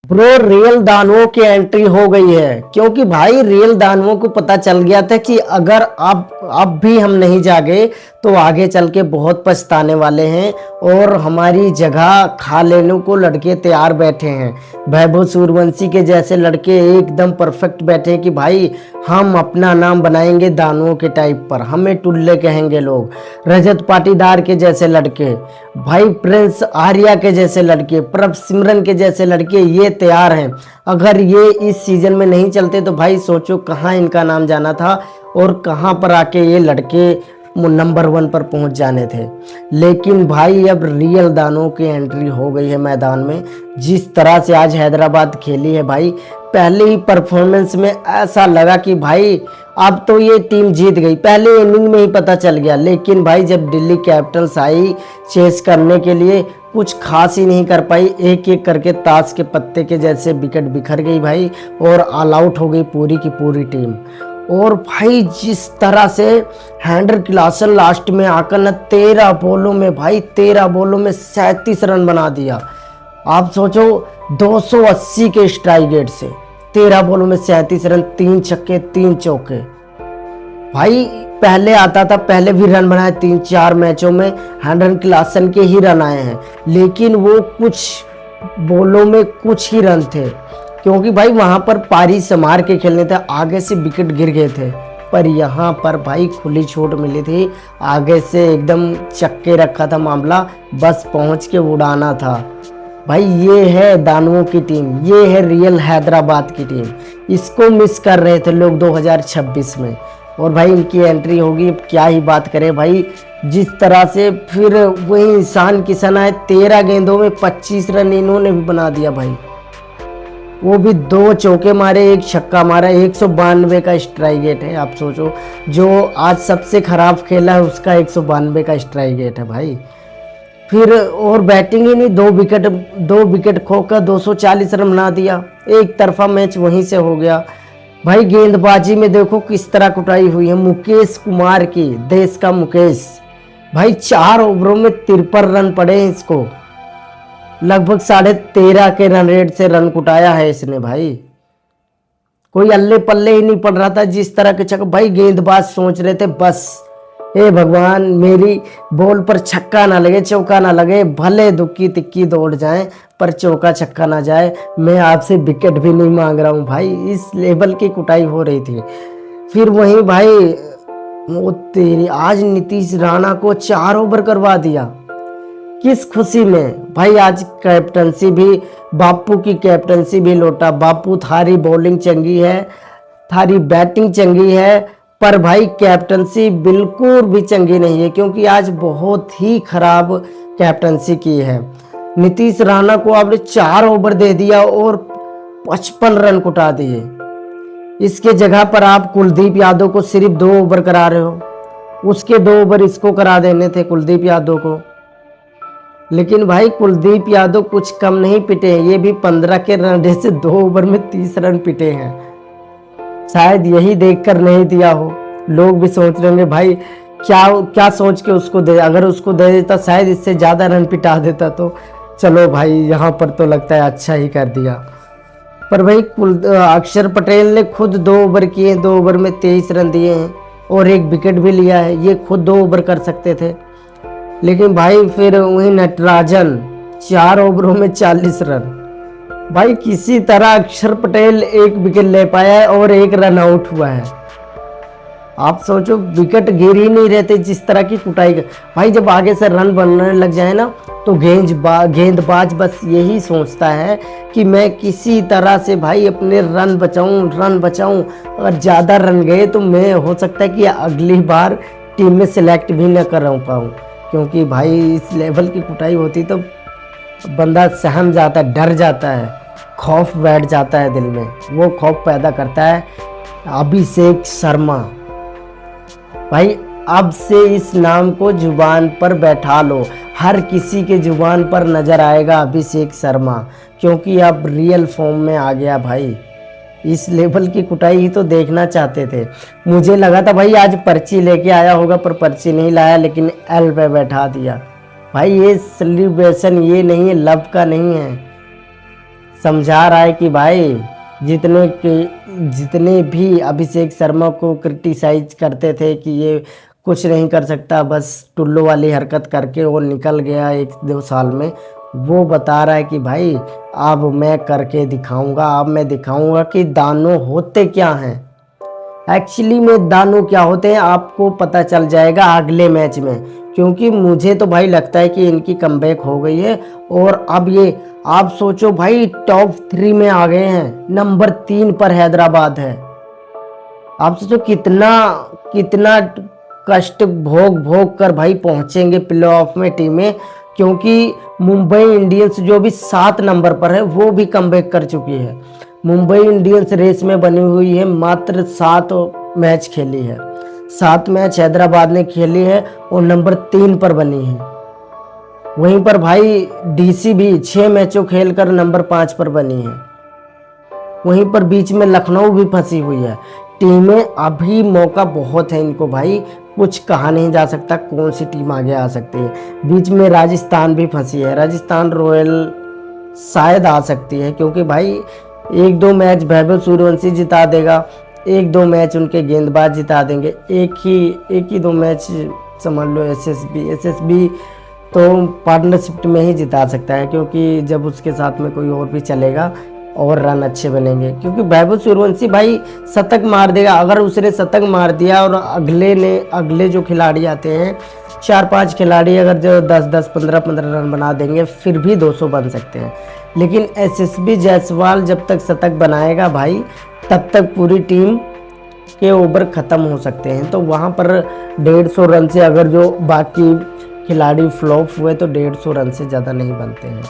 Bro real दानवों की entry हो गई है, क्योंकि भाई रियल दानवों को पता चल गया था कि अगर अब भी हम नहीं जागे तो आगे चल के बहुत पछताने वाले हैं और हमारी जगह खा लेने को लड़के तैयार बैठे हैं। वैभव सूर्यवंशी के जैसे लड़के एकदम परफेक्ट बैठे हैं कि भाई हम अपना नाम बनाएंगे दानवों के टाइप पर, हमें टुल्ले कहेंगे लोग। रजत पाटीदार के जैसे लड़के, भाई प्रिंस आर्या के जैसे लड़के, प्रभ सिमरन के जैसे लड़के ये तैयार हैं। अगर ये इस सीजन में नहीं चलते तो भाई सोचो कहाँ इनका नाम जाना था और कहाँ पर आके ये लड़के नंबर 1 पर पहुंच जाने थे। लेकिन भाई अब रियल दानों की एंट्री हो गई है मैदान में। जिस तरह से आज हैदराबाद खेली है भाई, पहले ही परफॉर्मेंस में ऐसा लगा कि भाई अब तो ये टीम जीत गई, पहले इनिंग में ही पता चल गया। लेकिन भाई जब दिल्ली कैपिटल्स आई चेस करने के लिए, कुछ खास ही नहीं कर पाई। एक एक करके ताश के पत्ते के जैसे विकेट बिखर गई भाई और ऑल आउट हो गई पूरी की पूरी टीम। और भाई जिस तरह से हेनरी क्लासन लास्ट में आकर न 13 बॉलों में भाई 13 बॉलों में 37 रन बना दिया। आप सोचो 280 के स्ट्राइक रेट से 13 बॉलों में 37 रन, 3 छक्के 3 चौके। भाई पहले आता था, पहले भी रन बनाए 3-4 मैचों में हेनरी क्लासन के ही रन आए हैं, लेकिन वो कुछ बॉलों में कुछ ही रन थे, क्योंकि भाई वहां पर पारी संभार के खेलने थे, आगे से विकेट गिर गए थे। पर यहाँ पर भाई खुली छूट मिली थी, आगे से एकदम चक्के रखा था मामला, बस पहुंच के उड़ाना था। भाई ये है दानवों की टीम, ये है रियल हैदराबाद की टीम। इसको मिस कर रहे थे लोग 2026 में, और भाई इनकी एंट्री होगी। क्या ही बात करें भाई, जिस तरह से फिर वही ईशान किशन आए, 13 गेंदों में 25 रन इन्होंने भी बना दिया भाई। वो भी 2 चौके मारे, 1 छक्का मारा, 192 का स्ट्राइक रेट है। आप सोचो जो आज सबसे खराब खेला है उसका 192 का स्ट्राइक रेट है भाई। फिर और बैटिंग ही नहीं, 2 विकेट खोकर 240 रन बना दिया। एक तरफा मैच वहीं से हो गया। भाई गेंदबाजी में देखो किस तरह कुटाई हुई है मुकेश कुमार की, देश का मुकेश। भाई 4 ओवरों में 53 रन पड़े हैं इसको, लगभग 13.5 के रन रेट से रन कुटाया है इसने भाई। कोई अल्ले पल्ले ही नहीं पड़ रहा था जिस तरह के छक्का। भाई गेंदबाज सोच रहे थे बस हे भगवान मेरी बॉल पर छक्का ना लगे, चौका ना लगे, भले दुक्की तिक्की दौड़ जाए पर चौका छक्का ना जाए, मैं आपसे विकेट भी नहीं मांग रहा हूँ भाई। इस लेवल की कुटाई हो रही थी। फिर वहीं भाई वो तेरी आज नीतीश राणा को 4 ओवर करवा दिया, किस खुशी में भाई। आज कैप्टनसी भी, बापू की कैप्टनसी भी लौटा। बापू थारी बॉलिंग चंगी है, थारी बैटिंग चंगी है, पर भाई कैप्टनसी बिल्कुल भी चंगी नहीं है, क्योंकि आज बहुत ही खराब कैप्टनसी की है। नीतीश राणा को आपने 4 ओवर दे दिया और 55 रन कुटा दिए। इसके जगह पर आप कुलदीप यादव को सिर्फ 2 ओवर करा रहे हो, उसके 2 ओवर इसको करा देने थे कुलदीप यादव को। लेकिन भाई कुलदीप यादव कुछ कम नहीं पिटे हैं, ये भी 15 के रन रेट से 2 ओवर में 30 रन पिटे हैं। शायद यही देखकर नहीं दिया हो, लोग भी सोच रहे होंगे भाई क्या सोच के उसको दे, अगर उसको दे देता शायद इससे ज़्यादा रन पिटा देता। तो चलो भाई यहाँ पर तो लगता है अच्छा ही कर दिया। पर भाई अक्षर पटेल ने खुद 2 ओवर किए, 2 ओवर में 23 रन दिए हैं और 1 विकेट भी लिया है। ये खुद 2 ओवर कर सकते थे, लेकिन भाई फिर वही नटराजन 4 ओवरों में 40 रन। भाई किसी तरह अक्षर पटेल 1 विकेट ले पाया है और 1 रन आउट हुआ है। आप सोचो विकेट गिर ही नहीं रहते जिस तरह की कुटाई। भाई जब आगे से रन बनने लग जाए ना तो गेंदबाज बस यही सोचता है कि मैं किसी तरह से भाई अपने रन बचाऊं। अगर ज़्यादा रन गए तो मैं हो सकता है कि अगली बार टीम में सिलेक्ट भी न कर पाऊँ, क्योंकि भाई इस लेवल की कुटाई होती तो बंदा सहम जाता है, डर जाता है, खौफ बैठ जाता है दिल में। वो खौफ पैदा करता है अभिषेक शर्मा। भाई अब से इस नाम को जुबान पर बैठा लो, हर किसी के जुबान पर नजर आएगा अभिषेक शर्मा, क्योंकि अब रियल फॉर्म में आ गया भाई। इस लेवल की कुटाई ही तो देखना चाहते थे। मुझे लगा था भाई आज पर्ची लेके आया होगा, पर पर्ची नहीं लाया, लेकिन एल पे बैठा दिया। भाई ये सेलिब्रेशन ये नहीं है, लव का नहीं है, समझा रहा है कि भाई जितने भी अभिषेक शर्मा को क्रिटिसाइज करते थे कि ये कुछ नहीं कर सकता, बस टुल्लू वाली हरकत करके वो निकल गया 1-2 साल में, वो बता रहा है कि भाई अब मैं करके दिखाऊंगा, अब मैं दिखाऊंगा कि दानव होते क्या हैं। एक्चुअली में दानव क्या होते हैं आपको पता चल जाएगा अगले मैच में, क्योंकि मुझे तो भाई लगता है कि इनकी कमबैक हो गई है। और अब ये आप सोचो भाई टॉप 3 में आ गए हैं, नंबर 3 पर हैदराबाद है। आप सोचो कितना कितना कष्ट भोग भोग कर भाई पहुंचेंगे प्लेऑफ में टीमें, क्योंकि मुंबई इंडियंस जो भी 7 नंबर पर है वो भी कमबैक कर चुकी है। मुंबई इंडियंस रेस में बनी हुई है, मात्र 7 मैच खेली है, 7 मैच हैदराबाद ने खेली है और नंबर 3 पर बनी है। वहीं पर भाई डीसी भी 6 मैचों खेलकर नंबर 5 पर बनी है। वहीं पर बीच में लखनऊ भी फंसी हुई है। टीमें अभी मौका बहुत है इनको भाई, कुछ कहा नहीं जा सकता कौन सी टीम आगे आ सकती है। बीच में राजस्थान भी फंसी है, राजस्थान रॉयल शायद आ सकती है, क्योंकि भाई 1-2 मैच वैभव सूर्यवंशी जिता देगा, 1-2 मैच उनके गेंदबाज जिता देंगे, एक ही 2 मैच समझ लो एसएसबी तो पार्टनरशिप में ही जिता सकता है, क्योंकि जब उसके साथ में कोई और भी चलेगा और रन अच्छे बनेंगे, क्योंकि वैभव सूर्यवंशी भाई शतक मार देगा। अगर उसने शतक मार दिया और अगले जो खिलाड़ी आते हैं 4-5 खिलाड़ी अगर जो 10-10 15-15 रन बना देंगे फिर भी 200 बन सकते हैं। लेकिन एसएसबी जायसवाल जब तक शतक बनाएगा भाई तब तक पूरी टीम के ओवर ख़त्म हो सकते हैं। तो वहाँ पर 150 रन से अगर जो बाकी खिलाड़ी फ्लॉप हुए तो 150 रन से ज़्यादा नहीं बनते हैं।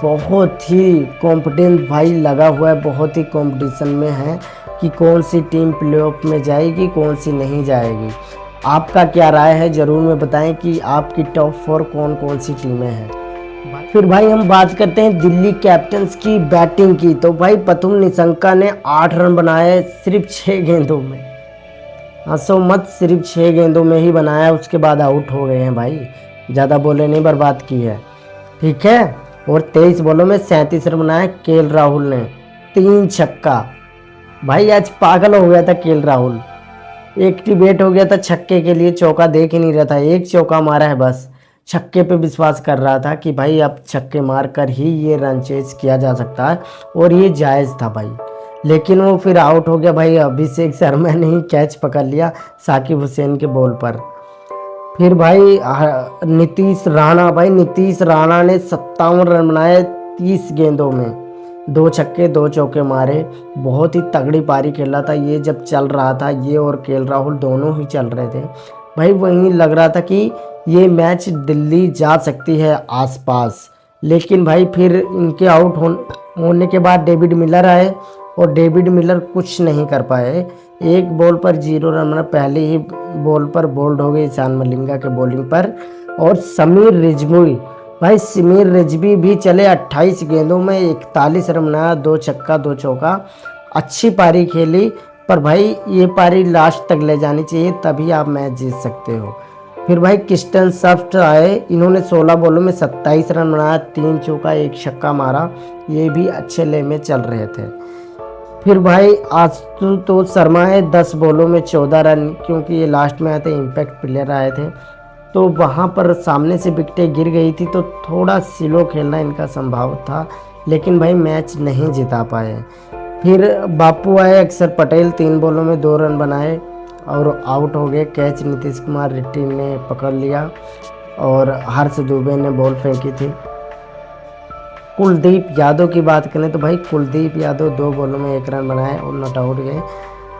बहुत ही कॉन्फिडेंस भाई लगा हुआ है, बहुत ही कंपटीशन में है कि कौन सी टीम प्लेऑफ में जाएगी कौन सी नहीं जाएगी। आपका क्या राय है ज़रूर में बताएं कि आपकी टॉप 4 कौन कौन सी टीमें हैं। फिर भाई हम बात करते हैं दिल्ली कैपिटल्स की बैटिंग की। तो भाई प्रथुम निशंका ने 8 रन बनाए सिर्फ 6 गेंदों में। हंसो मत, सिर्फ 6 गेंदों में ही बनाया, उसके बाद आउट हो गए हैं भाई, ज़्यादा बॉलें नहीं बर्बाद की है, ठीक है। और 23 बॉलों में 37 रन बनाए केएल राहुल ने, 3 छक्का। भाई आज पागल हो गया था केएल राहुल, एक्टिवेट हो गया था छक्के के लिए, चौका देख ही नहीं रहा था, एक चौका मारा है बस, छक्के पे विश्वास कर रहा था कि भाई अब छक्के मार कर ही ये रन चेज किया जा सकता है और ये जायज़ था भाई। लेकिन वो फिर आउट हो गया भाई, अभिषेक शर्मा ने ही कैच पकड़ लिया साकिब हुसैन के बॉल पर। फिर भाई नीतीश राणा ने 57 रन बनाए 30 गेंदों में, 2 छक्के 2 चौके मारे, बहुत ही तगड़ी पारी खेला था ये। जब चल रहा था ये और केएल राहुल दोनों ही चल रहे थे भाई, वहीं लग रहा था कि ये मैच दिल्ली जा सकती है आसपास। लेकिन भाई फिर इनके आउट होने के बाद डेविड मिलर आए और डेविड मिलर कुछ नहीं कर पाए, एक बॉल पर 0 रन बना, पहले ही बॉल पर बोल्ड हो गई ईशान मलिंगा के बॉलिंग पर। और समीर रिजवी भी चले 28 गेंदों में 41 रन बनाया, 2 छक्का 2 चौका, अच्छी पारी खेली। पर भाई ये पारी लास्ट तक ले जानी चाहिए तभी आप मैच जीत सकते हो। फिर भाई क्रिस्टन सफ्ट आए, इन्होंने 16 बॉलों में 27 रन बनाया, 3 चौका 1 छक्का मारा, ये भी अच्छे ले में चल रहे थे। फिर भाई आशुतोष शर्मा है 10 बॉलों में 14 रन, क्योंकि ये लास्ट में आए थे, इम्पैक्ट प्लेयर आए थे, तो वहाँ पर सामने से विकेटें गिर गई थी तो थोड़ा स्लो खेलना इनका संभव था, लेकिन भाई मैच नहीं जिता पाए। फिर बापू आए अक्षर पटेल, 3 बॉलों में 2 रन बनाए और आउट हो गए। कैच नीतीश कुमार रेड्डी ने पकड़ लिया और हर्ष दुबे ने बॉल फेंकी थी। कुलदीप यादव की बात करें तो भाई कुलदीप यादव 2 बॉलों में 1 रन बनाए और नॉट आउट गए।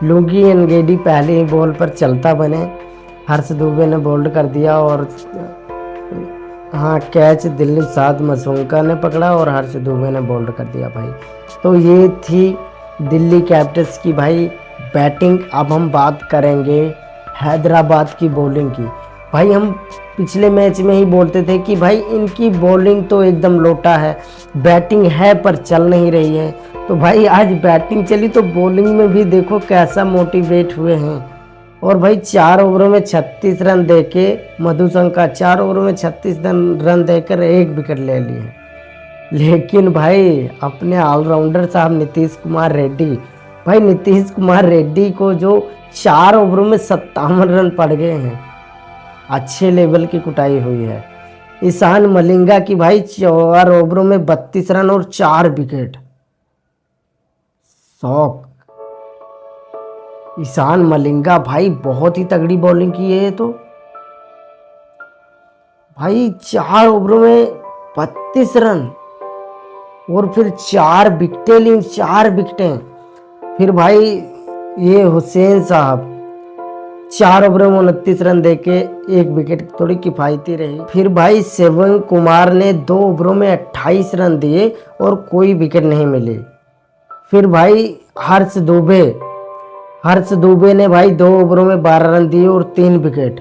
लुंगी एनगेडी पहले ही बॉल पर चलता बने, हर्ष दुबे ने बोल्ड कर दिया और हाँ कैच दिल्ली साध मसूंका ने पकड़ा और हर्ष दुबे ने बोल्ड कर दिया भाई। तो ये थी दिल्ली कैपिटल्स की भाई बैटिंग। अब हम बात करेंगे हैदराबाद की बॉलिंग की। भाई हम पिछले मैच में ही बोलते थे कि भाई इनकी बॉलिंग तो एकदम लोटा है, बैटिंग है पर चल नहीं रही है। तो भाई आज बैटिंग चली तो बॉलिंग में भी देखो कैसा मोटिवेट हुए हैं। और भाई 4 ओवरों में 36 रन देके मधुशंका 4 ओवरों में 36 रन देकर 1 विकेट ले लिए। लेकिन भाई अपने ऑलराउंडर साहब नीतीश कुमार रेड्डी, भाई नीतीश कुमार रेड्डी को जो 4 ओवरों में 57 रन पड़ गए हैं, अच्छे लेवल की कुटाई हुई है। ईशान मलिंगा की भाई 4 ओवरों में 32 रन और 4 विकेट। शौक। ईशान मलिंगा भाई बहुत ही तगड़ी बॉलिंग की है ये तो। भाई 4 ओवरों में 32 रन और फिर 4 विकेटें ली, 4 विकेटें। फिर भाई ये हुसैन साहब 4 ओवरों में 29 रन देके 1 विकेट, थोड़ी किफायती रही। फिर भाई सेवन कुमार ने 2 ओवरों में 28 रन दिए और कोई विकेट नहीं मिली। फिर भाई हर्ष दुबे ने भाई 2 ओवरों में 12 रन दिए और 3 विकेट।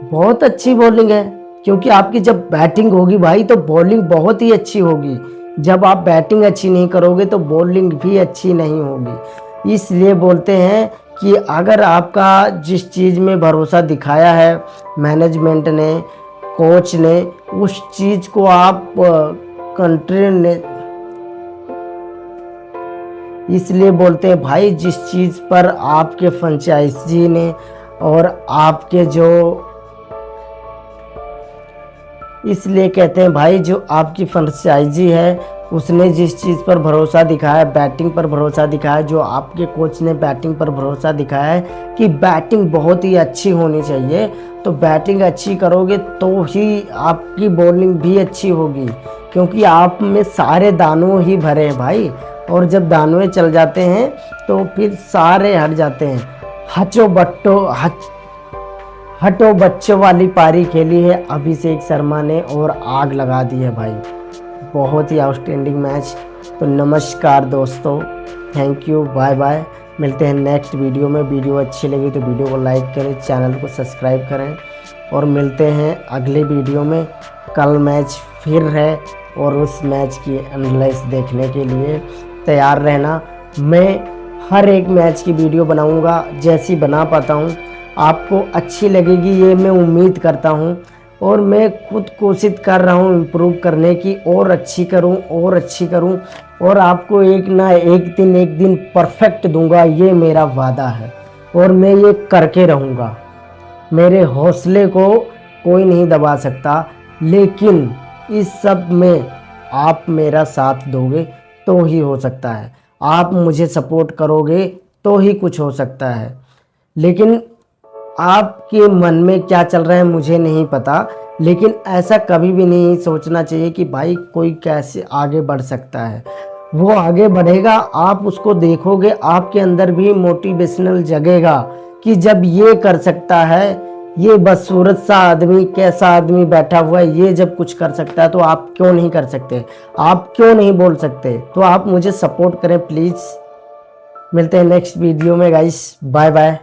बहुत अच्छी बॉलिंग है, क्योंकि आपकी जब बैटिंग होगी भाई तो बॉलिंग बहुत ही अच्छी होगी। जब आप बैटिंग अच्छी नहीं करोगे तो बॉलिंग भी अच्छी नहीं होगी। इसलिए बोलते हैं कि अगर आपका जिस चीज़ में भरोसा दिखाया है मैनेजमेंट ने, कोच ने, उस चीज़ को आप कंट्री ने, इसलिए बोलते हैं भाई जिस चीज़ पर आपके फ्रेंचाइजी ने और आपके जो, इसलिए कहते हैं भाई जो आपकी फ्रेंचाइजी है उसने जिस चीज़ पर भरोसा दिखाया, बैटिंग पर भरोसा दिखाया, जो आपके कोच ने बैटिंग पर भरोसा दिखाया है कि बैटिंग बहुत ही अच्छी होनी चाहिए, तो बैटिंग अच्छी करोगे तो ही आपकी बॉलिंग भी अच्छी होगी, क्योंकि आप में सारे दानों ही भरे हैं भाई। और जब दानवे चल जाते हैं तो फिर सारे हट जाते हैं। हटो बच्चों वाली पारी खेली है अभिषेक शर्मा ने और आग लगा दी है भाई। बहुत ही आउटस्टैंडिंग मैच। तो नमस्कार दोस्तों, थैंक यू, बाय बाय। मिलते हैं नेक्स्ट वीडियो में। वीडियो अच्छी लगी तो वीडियो को लाइक करें, चैनल को सब्सक्राइब करें और मिलते हैं अगले वीडियो में। कल मैच फिर है और उस मैच की एनालिसिस देखने के लिए तैयार रहना। मैं हर एक मैच की वीडियो बनाऊंगा, जैसी बना पाता हूं आपको अच्छी लगेगी ये मैं उम्मीद करता हूं। और मैं खुद कोशिश कर रहा हूं इम्प्रूव करने की, और अच्छी करूं और आपको एक दिन परफेक्ट दूंगा, ये मेरा वादा है और मैं ये करके रहूँगा। मेरे हौसले को कोई नहीं दबा सकता, लेकिन इस सब में आप मेरा साथ दोगे तो ही हो सकता है। आप मुझे सपोर्ट करोगे तो ही कुछ हो सकता है। लेकिन आपके मन में क्या चल रहा है मुझे नहीं पता, लेकिन ऐसा कभी भी नहीं सोचना चाहिए कि भाई कोई कैसे आगे बढ़ सकता है। वो आगे बढ़ेगा, आप उसको देखोगे, आपके अंदर भी मोटिवेशनल जगेगा कि जब ये कर सकता है, ये बदसूरत सा आदमी, कैसा आदमी बैठा हुआ है, ये जब कुछ कर सकता है तो आप क्यों नहीं कर सकते, आप क्यों नहीं बोल सकते। तो आप मुझे सपोर्ट करें प्लीज़। मिलते हैं नेक्स्ट वीडियो में गाइस, बाय बाय।